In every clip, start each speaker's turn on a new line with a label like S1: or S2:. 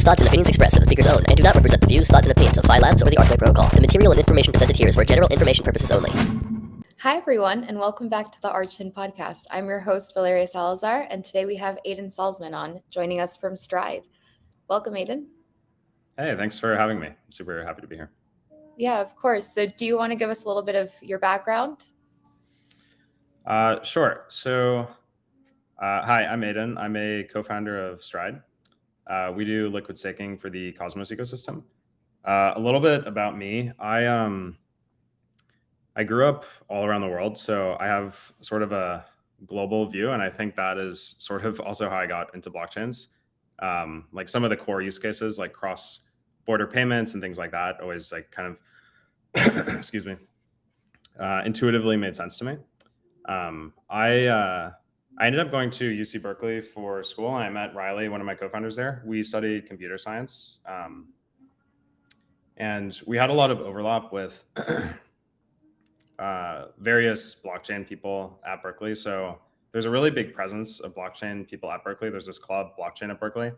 S1: thoughts, and opinions expressed are the speaker's own and do not represent the views, thoughts, and opinions of Phi Labs or the Archway protocol. The material and information presented here is for general information purposes only.
S2: Hi, everyone, and welcome back to the Archway podcast. I'm your host, Valeria Salazar, and today we have Aidan Salzmann on, joining us from Stride. Welcome, Aidan.
S3: Hey, thanks for having me. I'm super happy to be here.
S2: Yeah, of course. So do you want to give us a little bit of your background?
S3: Sure. So, hi, I'm Aidan. I'm a co-founder of Stride. We do liquid staking for the Cosmos ecosystem. A little bit about me. I grew up all around the world, so I have sort of a global view, and I think that is sort of also how I got into blockchains. Like some of the core use cases, like cross-border payments and things like that, always like kind of, excuse me, intuitively made sense to me. I ended up going to UC Berkeley for school, and I met Riley, one of my co-founders there. We studied computer science, and we had a lot of overlap with various blockchain people at Berkeley. So there's a really big presence of blockchain people at Berkeley. There's this club, Blockchain at Berkeley,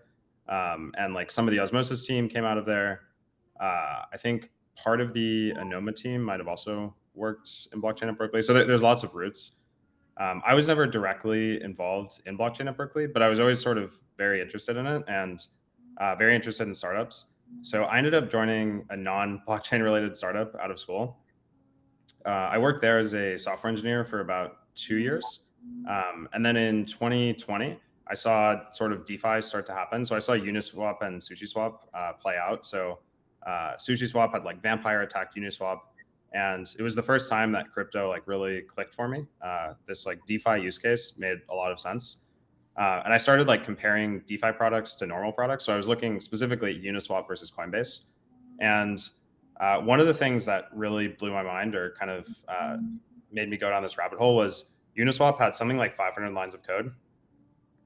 S3: and like some of the Osmosis team came out of there. I think part of the Anoma team might have also worked in blockchain at Berkeley. So there's lots of roots. I was never directly involved in blockchain at Berkeley, but I was always sort of very interested in it and very interested in startups. So I ended up joining a non-blockchain related startup out of school. I worked there as a software engineer for about 2 years. And then in 2020, I saw sort of DeFi start to happen. So I saw Uniswap and SushiSwap play out. So SushiSwap had like vampire attacked Uniswap. And it was the first time that crypto like really clicked for me. This like DeFi use case made a lot of sense. And I started like comparing DeFi products to normal products. So I was looking specifically at Uniswap versus Coinbase. And one of the things that really blew my mind or kind of made me go down this rabbit hole was Uniswap had something like 500 lines of code.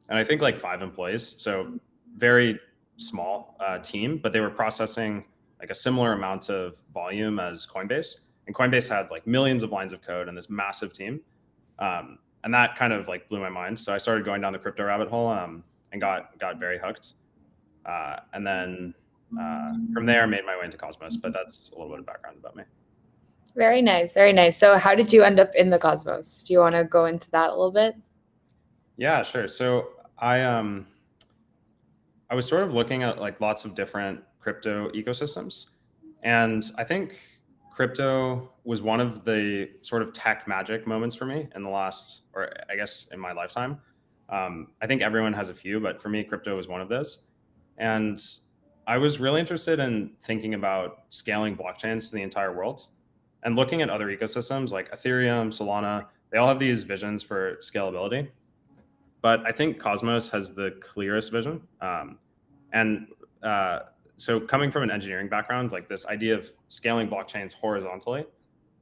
S3: And I think like 5 employees. So very small team, but they were processing like a similar amount of volume as Coinbase. And Coinbase had like millions of lines of code and this massive team. And that kind of like blew my mind. So I started going down the crypto rabbit hole and got very hooked. And then from there, made my way into Cosmos. But that's a little bit of background about me.
S2: Very nice, very nice. So how did you end up in the Cosmos? Do you want to go into that a little bit?
S3: Yeah, sure. So I was sort of looking at like lots of different crypto ecosystems. And I think crypto was one of the sort of tech magic moments for me in the last, or I guess in my lifetime. I think everyone has a few, but for me, crypto was one of those. And I was really interested in thinking about scaling blockchains to the entire world and looking at other ecosystems like Ethereum, Solana. They all have these visions for scalability. But I think Cosmos has the clearest vision. So coming from an engineering background, like this idea of scaling blockchains horizontally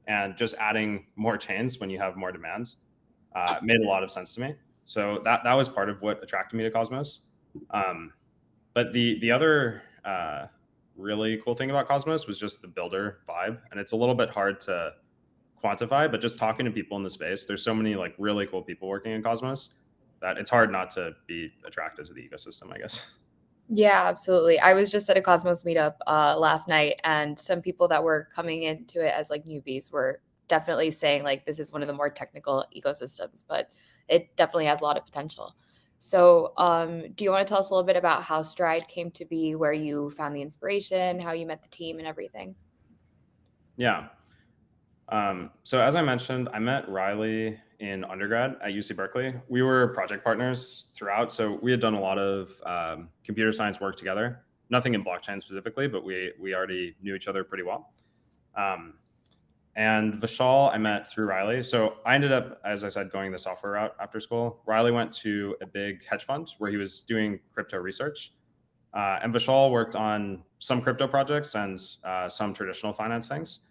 S3: and just adding more chains when you have more demand made a lot of sense to me. So that was part of what attracted me to Cosmos. But the other really cool thing about Cosmos was just the builder vibe. And it's a little bit hard to quantify, but just talking to people in the space, there's so many like really cool people working in Cosmos that it's hard not to be attracted to the ecosystem, I guess.
S2: Yeah, absolutely. I was just at a Cosmos meetup last night, and some people that were coming into it as like newbies were definitely saying like this is one of the more technical ecosystems, but it definitely has a lot of potential. So do you want to tell us a little bit about how Stride came to be, where you found the inspiration, how you met the team and everything?
S3: Yeah. So as I mentioned, I met Riley in undergrad at UC Berkeley. We were project partners throughout. So we had done a lot of computer science work together, nothing in blockchain specifically, but we already knew each other pretty well. And Vishal, I met through Riley. So I ended up, as I said, going the software route after school. Riley went to a big hedge fund where he was doing crypto research. And Vishal worked on some crypto projects and some traditional finance things.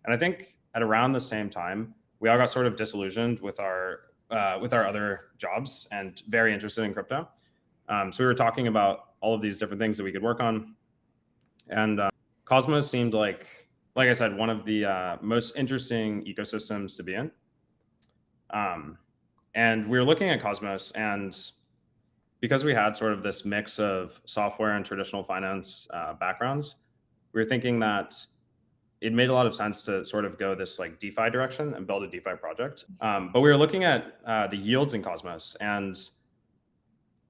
S3: And I think at around the same time, we all got sort of disillusioned with our other jobs and very interested in crypto. So we were talking about all of these different things that we could work on. And Cosmos seemed like I said, one of the most interesting ecosystems to be in. And we were looking at Cosmos, and because we had sort of this mix of software and traditional finance backgrounds, we were thinking that it made a lot of sense to sort of go this like DeFi direction and build a DeFi project. But we were looking at the yields in Cosmos, and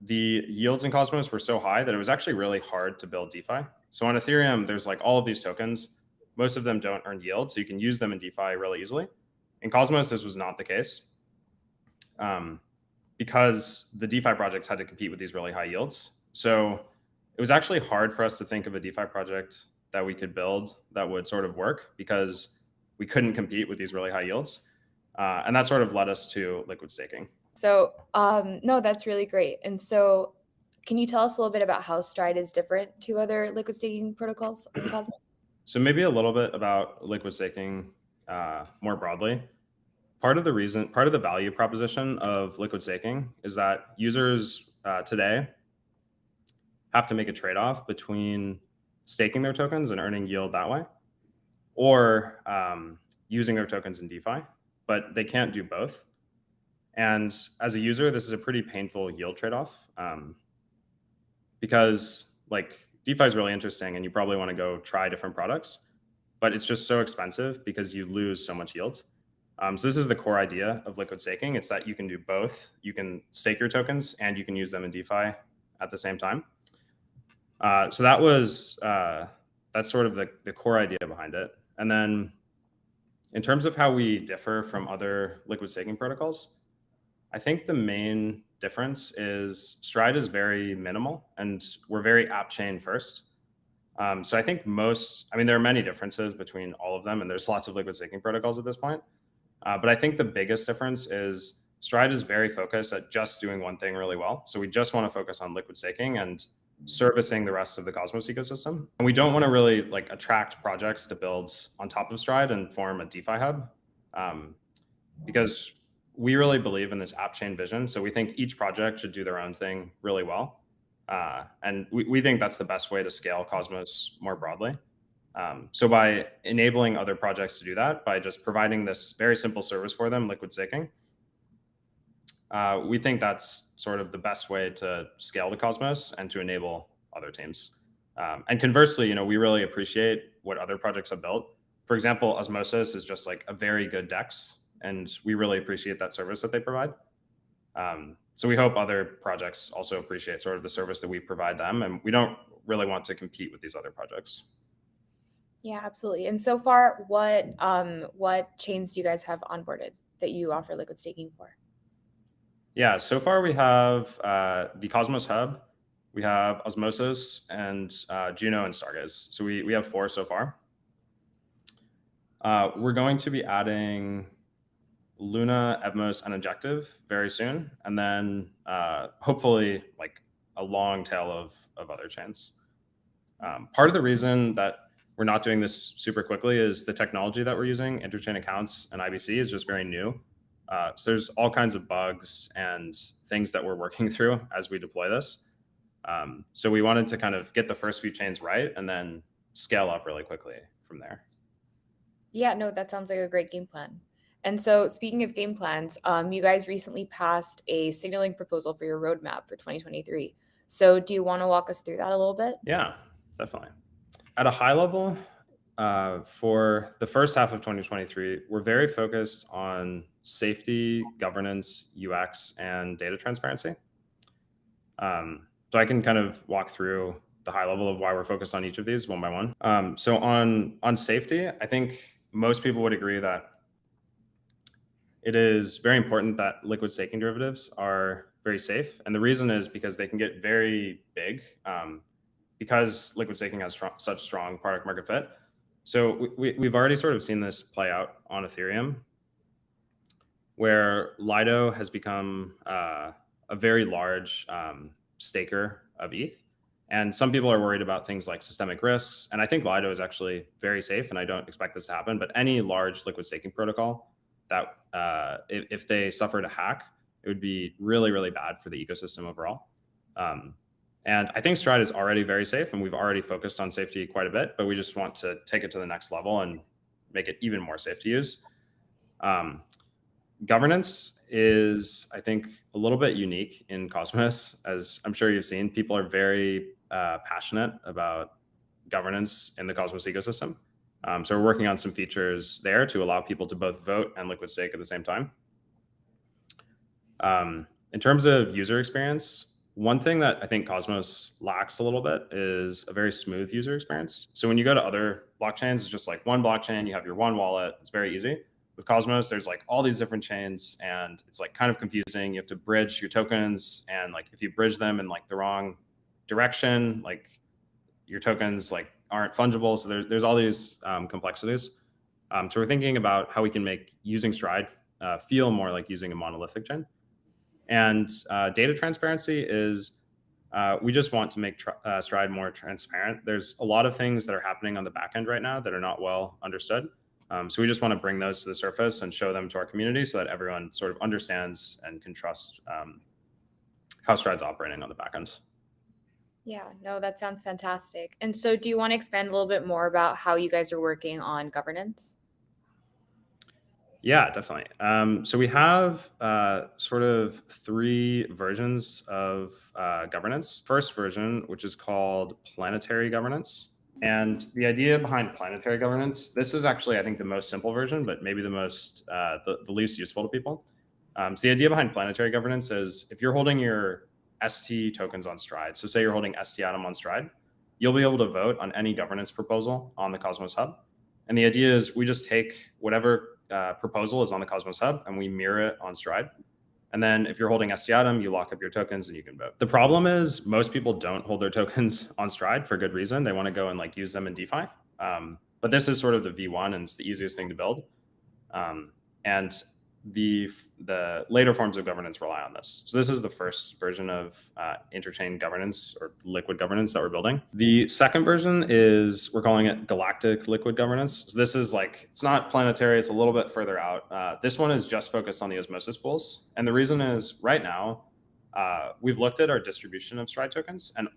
S3: the yields in Cosmos were so high that it was actually really hard to build DeFi. So on Ethereum, there's like all of these tokens. Most of them don't earn yield, so you can use them in DeFi really easily. In Cosmos, this was not the case because the DeFi projects had to compete with these really high yields. So it was actually hard for us to think of a DeFi project that we could build that would sort of work because we couldn't compete with these really high yields. And that sort of led us to liquid staking.
S2: So, no, that's really great. And so, can you tell us a little bit about how Stride is different to other liquid staking protocols on Cosmos?
S3: So maybe a little bit about liquid staking more broadly. Part of the value proposition of liquid staking is that users today have to make a trade-off between staking their tokens and earning yield that way, or using their tokens in DeFi, but they can't do both. And as a user, this is a pretty painful yield trade-off because like DeFi is really interesting and you probably want to go try different products, but it's just so expensive because you lose so much yield. So this is the core idea of liquid staking. It's that you can do both. You can stake your tokens and you can use them in DeFi at the same time. So that's sort of the core idea behind it. And then in terms of how we differ from other liquid staking protocols, I think the main difference is Stride is very minimal and we're very app chain first. So I think there are many differences between all of them and there's lots of liquid staking protocols at this point. But I think the biggest difference is Stride is very focused at just doing one thing really well. So we just want to focus on liquid staking and servicing the rest of the Cosmos ecosystem. And we don't want to really like attract projects to build on top of Stride and form a DeFi hub because we really believe in this app chain vision. So we think each project should do their own thing really well. And we think that's the best way to scale Cosmos more broadly. So by enabling other projects to do that, by just providing this very simple service for them, liquid staking, we think that's sort of the best way to scale the Cosmos and to enable other teams. And conversely, we really appreciate what other projects have built. For example, Osmosis is just like a very good DEX, and we really appreciate that service that they provide. So we hope other projects also appreciate sort of the service that we provide them, and we don't really want to compete with these other projects.
S2: Yeah, absolutely. And so far, what chains do you guys have onboarded that you offer liquid staking for?
S3: Yeah, so far we have the Cosmos Hub, we have Osmosis, and Juno and Stargaze. So we have 4 so far. We're going to be adding Luna, Evmos, and Injective very soon, and then hopefully like a long tail of other chains. Part of the reason that we're not doing this super quickly is the technology that we're using, interchain accounts and IBC, is just very new. So there's all kinds of bugs and things that we're working through as we deploy this. So we wanted to kind of get the first few chains right and then scale up really quickly from there.
S2: Yeah, no, that sounds like a great game plan. And so speaking of game plans, you guys recently passed a signaling proposal for your roadmap for 2023. So do you want to walk us through that a little bit?
S3: Yeah, definitely. At a high level, for the first half of 2023, we're very focused on safety, governance, UX, and data transparency. So I can kind of walk through the high level of why we're focused on each of these one by one. So on safety, I think most people would agree that it is very important that liquid staking derivatives are very safe. And the reason is because they can get very big because liquid staking has such strong product market fit. So we've already sort of seen this play out on Ethereum, where Lido has become a very large staker of ETH. And some people are worried about things like systemic risks. And I think Lido is actually very safe, and I don't expect this to happen. But any large liquid staking protocol that if they suffered a hack, it would be really, really bad for the ecosystem overall. And I think Stride is already very safe, and we've already focused on safety quite a bit, but we just want to take it to the next level and make it even more safe to use. Governance is, I think, a little bit unique in Cosmos. As I'm sure you've seen, people are very passionate about governance in the Cosmos ecosystem. So we're working on some features there to allow people to both vote and liquid stake at the same time. In terms of user experience, one thing that I think Cosmos lacks a little bit is a very smooth user experience. So when you go to other blockchains, it's just like one blockchain, you have your one wallet, it's very easy. With Cosmos, there's like all these different chains and it's like kind of confusing. You have to bridge your tokens, and like if you bridge them in like the wrong direction, like your tokens like aren't fungible. So there's all these complexities. So we're thinking about how we can make using Stride feel more like using a monolithic chain. And data transparency is, we just want to make Stride more transparent. There's a lot of things that are happening on the back end right now that are not well understood. So we just want to bring those to the surface and show them to our community so that everyone sort of understands and can trust how Stride's operating on the back end.
S2: Yeah, no, that sounds fantastic. And so do you want to expand a little bit more about how you guys are working on governance?
S3: Yeah, definitely. So we have sort of 3 versions of governance. First version, which is called planetary governance. And the idea behind planetary governance, this is actually, I think, the most simple version, but maybe the most, the least useful to people. So the idea behind planetary governance is if you're holding your ST tokens on Stride, so say you're holding ST Atom on Stride, you'll be able to vote on any governance proposal on the Cosmos Hub. And the idea is we just take whatever proposal is on the Cosmos Hub and we mirror it on Stride. And then if you're holding ST Atom, you lock up your tokens and you can vote. The problem is most people don't hold their tokens on Stride for good reason. They want to go and like use them in DeFi. But this is sort of the V1 and it's the easiest thing to build. And the later forms of governance rely on this. So this is the first version of interchain governance or liquid governance that we're building. The second version is, we're calling it galactic liquid governance. So this is like, it's not planetary, it's a little bit further out. This one is just focused on the osmosis pools. And the reason is right now, we've looked at our distribution of Stride tokens and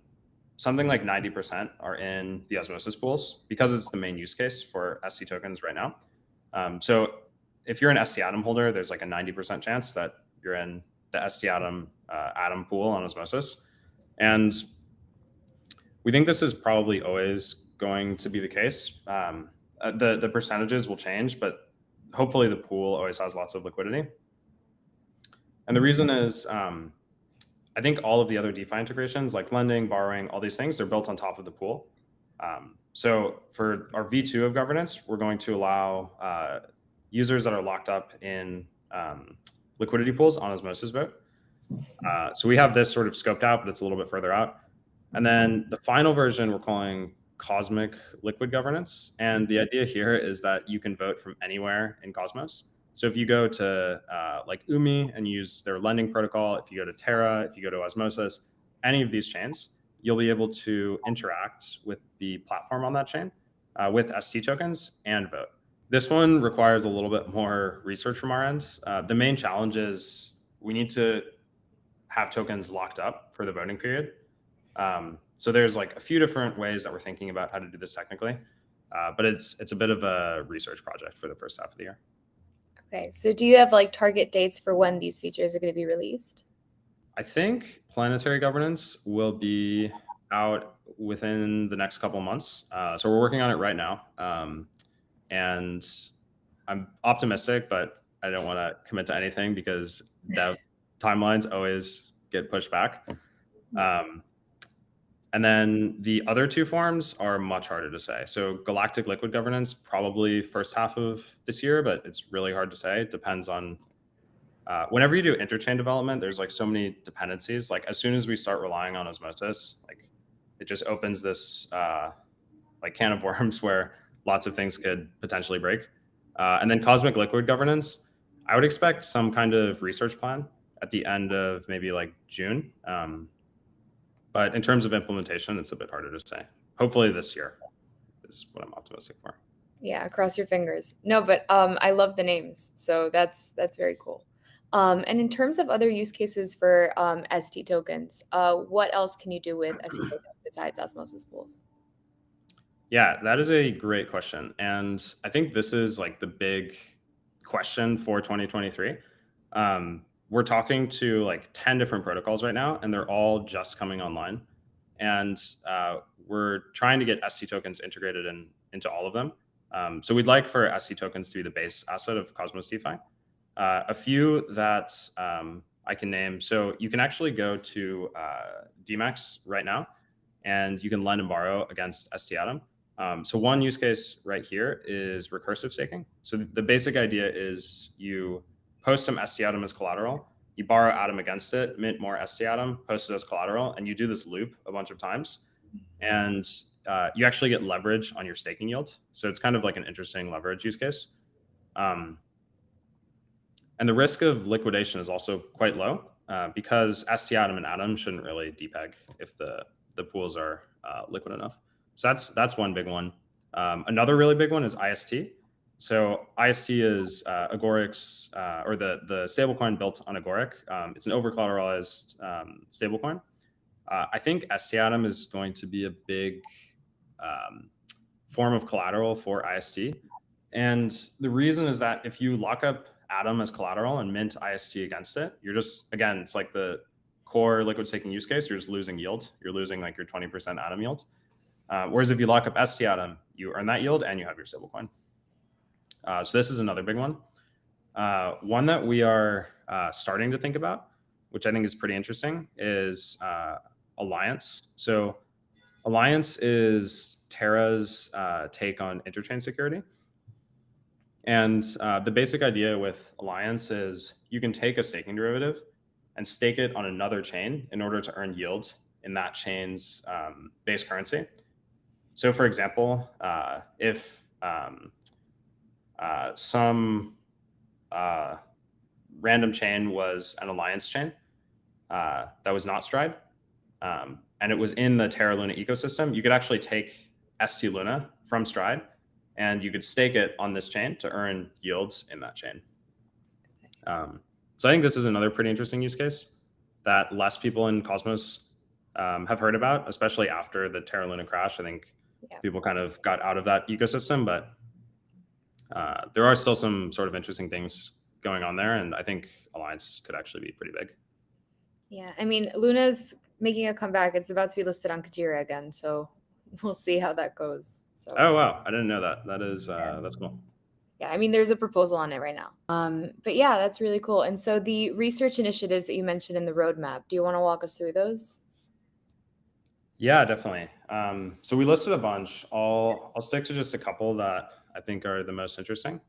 S3: something like 90% are in the osmosis pools because it's the main use case for ST tokens right now. So if you're an ST Atom holder, there's like a 90% chance that you're in the ST Atom atom pool on osmosis. And we think this is probably always going to be the case. The percentages will change, but hopefully the pool always has lots of liquidity. And the reason is, I think all of the other DeFi integrations like lending, borrowing, all these things, they're built on top of the pool. So for our V2 of governance, we're going to allow users that are locked up in liquidity pools on osmosis vote. So we have this sort of scoped out, but it's a little bit further out. And then the final version we're calling cosmic liquid governance. And the idea here is that you can vote from anywhere in Cosmos. So if you go to like Umi and use their lending protocol, if you go to Terra, if you go to Osmosis, any of these chains, you'll be able to interact with the platform on that chain with ST tokens and vote. This one requires a little bit more research from our end. The main challenge is we need to have tokens locked up for the voting period. So there's like a few different ways that we're thinking about how to do this technically, but it's a bit of a research project for the first half of the year.
S2: Okay, so do you have like target dates for when these features are going to be released?
S3: I think planetary governance will be out within the next couple of months. So we're working on it right now. And I'm optimistic, but I don't want to commit to anything because dev timelines always get pushed back. And then the other 2 forms are much harder to say. So galactic liquid governance, probably first half of this year, but it's really hard to say. It depends on, whenever you do interchain development, there's like so many dependencies. Like as soon as we start relying on osmosis, like it just opens this like can of worms where lots of things could potentially break. And then cosmic liquid governance, I would expect some kind of research plan at the end of maybe like June. But in terms of implementation, it's a bit harder to say. Hopefully this year is what I'm optimistic for.
S2: Yeah, cross your fingers. No, but I love the names, so that's very cool. And in terms of other use cases for ST tokens, what else can you do with ST tokens besides osmosis pools?
S3: Yeah, that is a great question. And I think this is like the big question for 2023. We're talking to like 10 different protocols right now, and they're all just coming online. And we're trying to get ST tokens integrated into all of them. So we'd like for ST tokens to be the base asset of Cosmos DeFi. A few that I can name. So you can actually go to DMAX right now, and you can lend and borrow against ST Atom. So one use case right here is recursive staking. So the basic idea is you post some ST Atom as collateral, you borrow Atom against it, mint more ST Atom, post it as collateral, and you do this loop a bunch of times. And you actually get leverage on your staking yield. So it's kind of like an interesting leverage use case. And the risk of liquidation is also quite low because ST Atom and Atom shouldn't really depeg if the pools are liquid enough. So that's one big one. Another really big one is IST. So IST is Agoric's or the stablecoin built on Agoric. It's an over-collateralized stablecoin. I think ST Atom is going to be a big form of collateral for IST. And the reason is that if you lock up Atom as collateral and mint IST against it, you're just, again, it's like the core liquid staking use case, you're just losing yield. You're losing like your 20% Atom yield. Whereas if you lock up ST Atom, you earn that yield and you have your stablecoin. So this is another big one. One that we are starting to think about, which I think is pretty interesting, is Alliance. So Alliance is Terra's take on interchain security. And the basic idea with Alliance is you can take a staking derivative and stake it on another chain in order to earn yield in that chain's base currency. So for example, if some random chain was an Alliance chain that was not Stride, and it was in the Terra Luna ecosystem, you could actually take ST Luna from Stride and you could stake it on this chain to earn yields in that chain. So I think this is another pretty interesting use case that less people in Cosmos have heard about, especially after the Terra Luna crash. I think people kind of got out of that ecosystem, but there are still some sort of interesting things going on there. And I think Alliance could actually be pretty big.
S2: Yeah, I mean, Luna's making a comeback. It's about to be listed on Kajira again. So we'll see how that goes. So.
S3: Oh, wow. I didn't know that. That is, that's cool.
S2: Yeah, I mean, there's a proposal on it right now. But yeah, that's really cool. And so the research initiatives that you mentioned in the roadmap, do you want to walk us through those?
S3: Yeah, definitely. So we listed a bunch. I'll stick to just a couple that I think are the most interesting.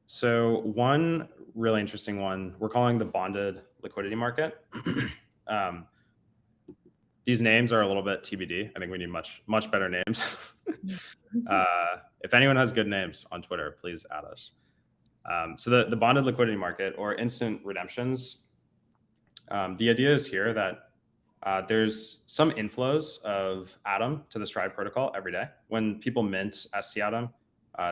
S3: So one really interesting one, we're calling the bonded liquidity market. These names are a little bit TBD. I think we need much better names. If anyone has good names on Twitter, please add us. So the bonded liquidity market or instant redemptions, the idea is here that there's some inflows of Atom to the Stride protocol every day. When people mint ST Atom,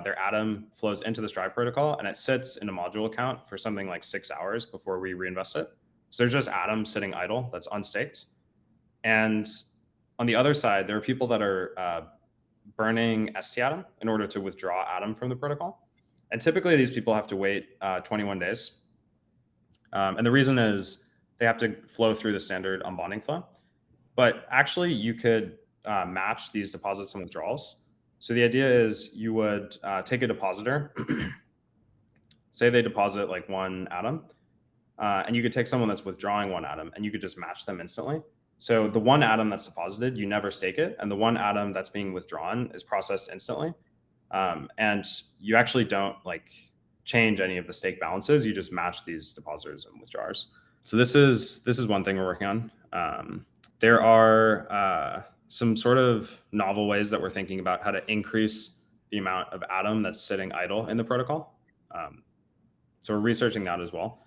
S3: their Atom flows into the Stride protocol and it sits in a module account for something like 6 hours before we reinvest it. So there's just Atom sitting idle that's unstaked. And on the other side, there are people that are burning ST Atom in order to withdraw Atom from the protocol. And typically these people have to wait 21 days. And the reason is they have to flow through the standard unbonding flow. But actually you could match these deposits and withdrawals. So the idea is you would take a depositor, say they deposit like 1 Atom, and you could take someone that's withdrawing 1 Atom and you could just match them instantly. So the 1 Atom that's deposited, you never stake it. And the 1 Atom that's being withdrawn is processed instantly. And you actually don't like change any of the stake balances. You just match these depositors and withdrawers. So this is one thing we're working on. There are some sort of novel ways that we're thinking about how to increase the amount of Atom that's sitting idle in the protocol. So we're researching that as well.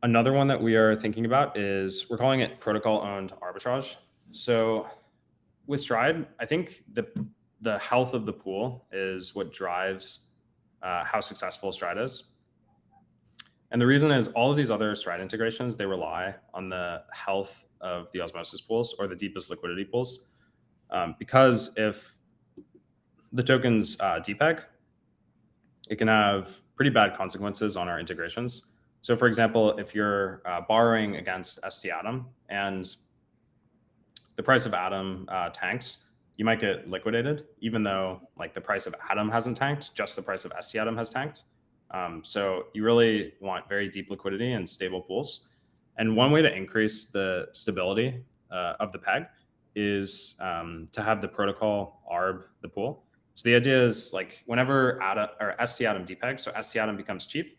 S3: Another one that we are thinking about is we're calling it protocol-owned arbitrage. So with Stride, I think the health of the pool is what drives how successful Stride is. And the reason is all of these other Stride integrations, they rely on the health of the osmosis pools or the deepest liquidity pools. Because if the token's depeg, it can have pretty bad consequences on our integrations. So for example, if you're borrowing against ST Atom and the price of Atom tanks, you might get liquidated, even though like the price of Atom hasn't tanked, just the price of ST Atom has tanked. So you really want very deep liquidity and stable pools. And one way to increase the stability of the peg is to have the protocol arb the pool. So the idea is like whenever ST Atom depeg, so ST Atom becomes cheap,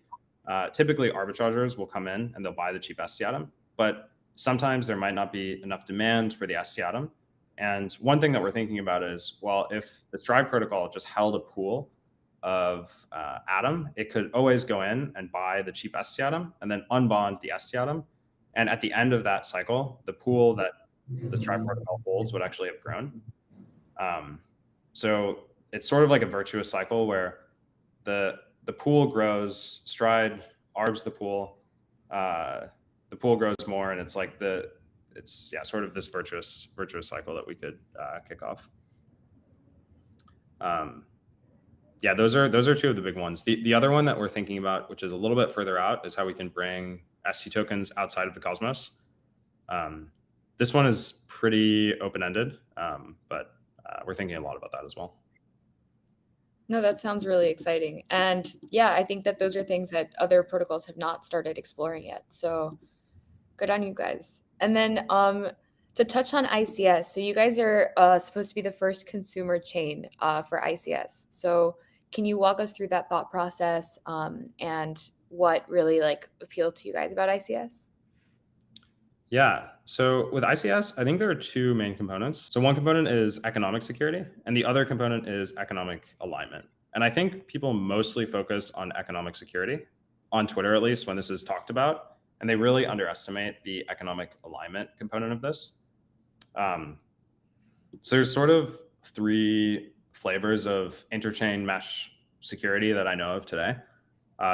S3: typically arbitrageurs will come in and they'll buy the cheap ST Atom, but sometimes there might not be enough demand for the ST Atom. And one thing that we're thinking about is, well, if the Stride protocol just held a pool of Atom, it could always go in and buy the cheap ST Atom and then unbond the ST Atom. And at the end of that cycle, the pool that the Stride protocol holds would actually have grown. So it's sort of like a virtuous cycle where the pool grows, Stride arbs the pool grows more, and it's like sort of this virtuous cycle that we could kick off. Yeah, those are two of the big ones. The other one that we're thinking about, which is a little bit further out, is how we can bring ST tokens outside of the Cosmos. This one is pretty open-ended, but we're thinking a lot about that as well.
S2: No, that sounds really exciting. And yeah, I think that those are things that other protocols have not started exploring yet. So good on you guys. And then to touch on ICS, so you guys are supposed to be the first consumer chain for ICS. So can you walk us through that thought process and what really like appealed to you guys about ICS?
S3: Yeah. So with ICS, I think there are two main components. So one component is economic security, and the other component is economic alignment. And I think people mostly focus on economic security, on Twitter at least, when this is talked about, and they really underestimate the economic alignment component of this. So there's sort of three flavors of interchain mesh security that I know of today.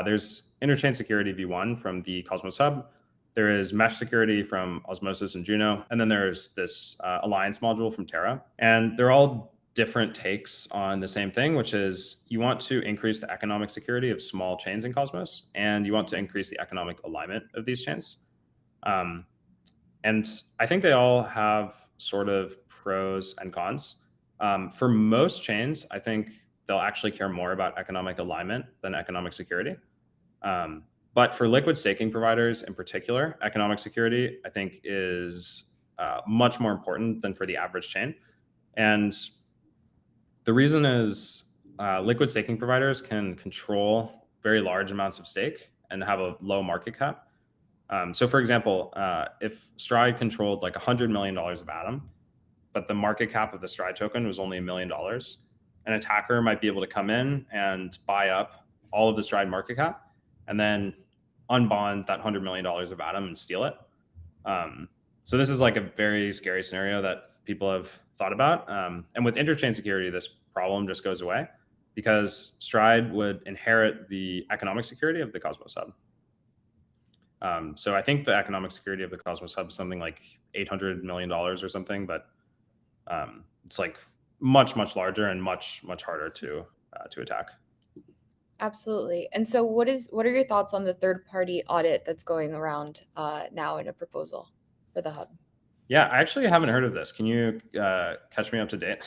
S3: There's interchain security v1 from the Cosmos Hub. There is mesh security from Osmosis and Juno. And then there's this alliance module from Terra. And they're all different takes on the same thing, which is you want to increase the economic security of small chains in Cosmos, and you want to increase the economic alignment of these chains. And I think they all have sort of pros and cons. For most chains, I think they'll actually care more about economic alignment than economic security. But for liquid staking providers in particular, economic security, I think, is much more important than for the average chain. And the reason is liquid staking providers can control very large amounts of stake and have a low market cap. So for example, if Stride controlled like $100 million of Atom, but the market cap of the Stride token was only $1 million, an attacker might be able to come in and buy up all of the Stride market cap and then unbond that $100 million of Atom and steal it. So this is like a very scary scenario that people have thought about. And with interchain security, this problem just goes away because Stride would inherit the economic security of the Cosmos Hub. So I think the economic security of the Cosmos Hub is something like $800 million or something, but it's like much larger and much harder to attack.
S2: Absolutely. And so what are your thoughts on the third-party audit that's going around now in a proposal for the hub?
S3: Yeah, I actually haven't heard of this. Can you catch me up to date?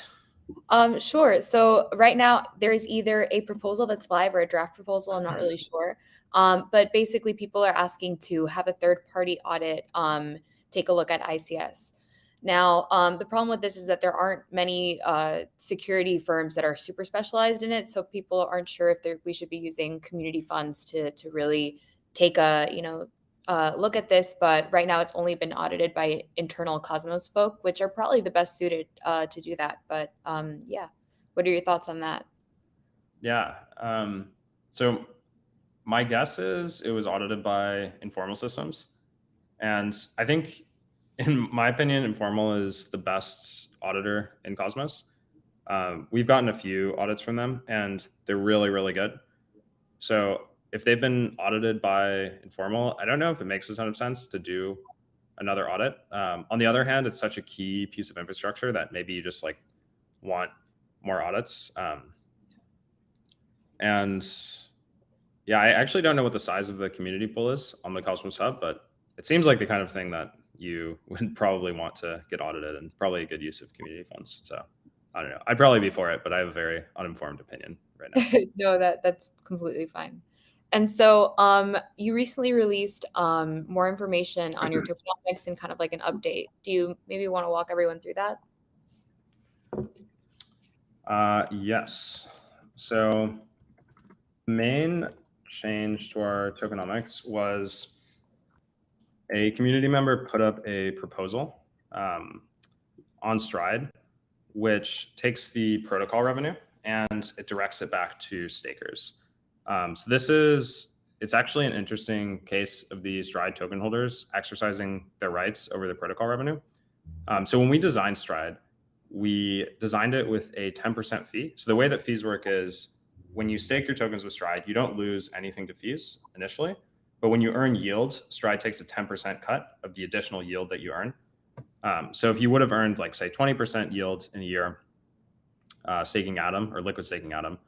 S2: Sure. So right now there is either a proposal that's live or a draft proposal. I'm not really sure. But basically people are asking to have a third-party audit take a look at ICS. Now, the problem with this is that there aren't many security firms that are super specialized in it. So people aren't sure if we should be using community funds to really take a, look at this. But right now it's only been audited by internal Cosmos folk, which are probably the best suited to do that. But yeah, what are your thoughts on that?
S3: Yeah. So my guess is it was audited by Informal Systems. And I think, in my opinion, Informal is the best auditor in Cosmos. We've gotten a few audits from them, and they're really good. So if they've been audited by Informal, I don't know if it makes a ton of sense to do another audit. On the other hand, it's such a key piece of infrastructure that maybe you just like want more audits. And yeah, I actually don't know what the size of the community pool is on the Cosmos Hub, but it seems like the kind of thing that you would probably want to get audited, and probably a good use of community funds. So I don't know. I'd probably be for it, but I have a very uninformed opinion right now.
S2: No, that's completely fine. And so you recently released more information on your tokenomics and kind of like an update. Do you maybe want to walk everyone through that?
S3: Yes. So the main change to our tokenomics was a community member put up a proposal on Stride, which takes the protocol revenue and it directs it back to stakers. So it's actually an interesting case of the Stride token holders exercising their rights over the protocol revenue. So when we designed Stride, we designed it with a 10% fee. So the way that fees work is when you stake your tokens with Stride, you don't lose anything to fees initially. But when you earn yield, Stride takes a 10% cut of the additional yield that you earn. So if you would have earned, like, say, 20% yield in a year staking Atom or liquid staking Atom,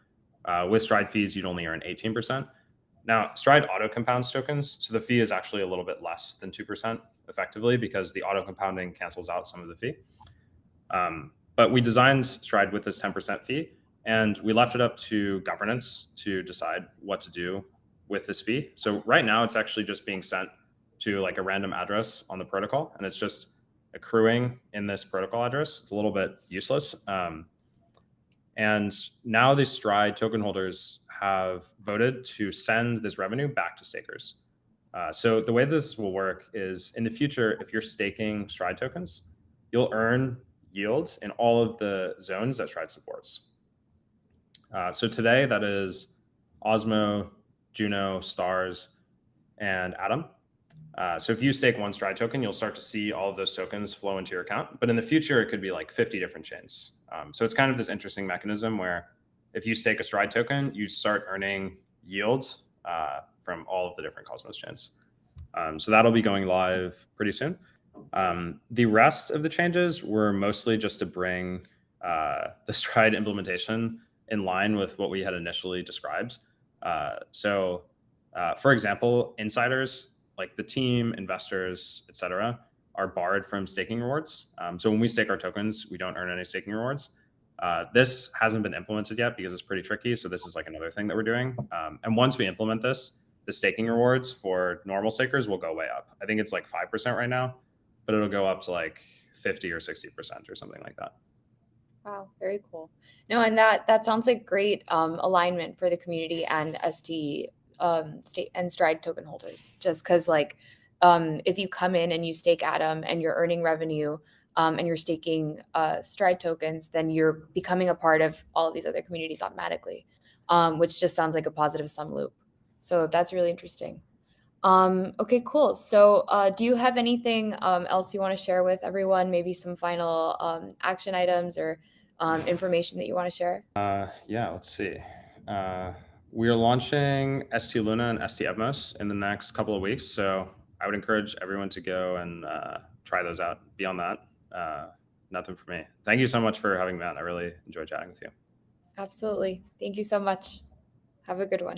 S3: with Stride fees, you'd only earn 18%. Now, Stride auto compounds tokens, so the fee is actually a little bit less than 2% effectively, because the auto compounding cancels out some of the fee. But we designed Stride with this 10% fee, and we left it up to governance to decide what to do with this fee. So right now, it's actually just being sent to like a random address on the protocol, and it's just accruing in this protocol address. It's a little bit useless. And now the Stride token holders have voted to send this revenue back to stakers. So the way this will work is, in the future, if you're staking Stride tokens, you'll earn yield in all of the zones that Stride supports. So today, that is Osmo, Juno, Stars, and Atom. So if you stake one Stride token, you'll start to see all of those tokens flow into your account. But in the future, it could be like 50 different chains. So it's kind of this interesting mechanism where if you stake a Stride token, you start earning yield from all of the different Cosmos chains. So that'll be going live pretty soon. The rest of the changes were mostly just to bring the Stride implementation in line with what we had initially described. So for example, insiders, like the team, investors, et cetera, are barred from staking rewards. So when we stake our tokens, we don't earn any staking rewards. This hasn't been implemented yet because it's pretty tricky. So this is like another thing that we're doing. And once we implement this, the staking rewards for normal stakers will go way up. I think it's like 5% right now, but it'll go up to like 50 or 60% or something like that.
S2: Wow, very cool. No, and that sounds like great alignment for the community and ST state and Stride token holders. Just because, like, if you come in and you stake Atom and you're earning revenue and you're staking Stride tokens, then you're becoming a part of all of these other communities automatically, which just sounds like a positive sum loop. So that's really interesting. Okay, cool. So do you have anything else you want to share with everyone? Maybe some final action items or information that you want to share?
S3: Yeah, let's see. We are launching ST Luna and ST Evmos in the next couple of weeks. So I would encourage everyone to go and try those out. Beyond that, nothing for me. Thank you so much for having me on. I really enjoyed chatting with you.
S2: Absolutely. Thank you so much. Have a good one.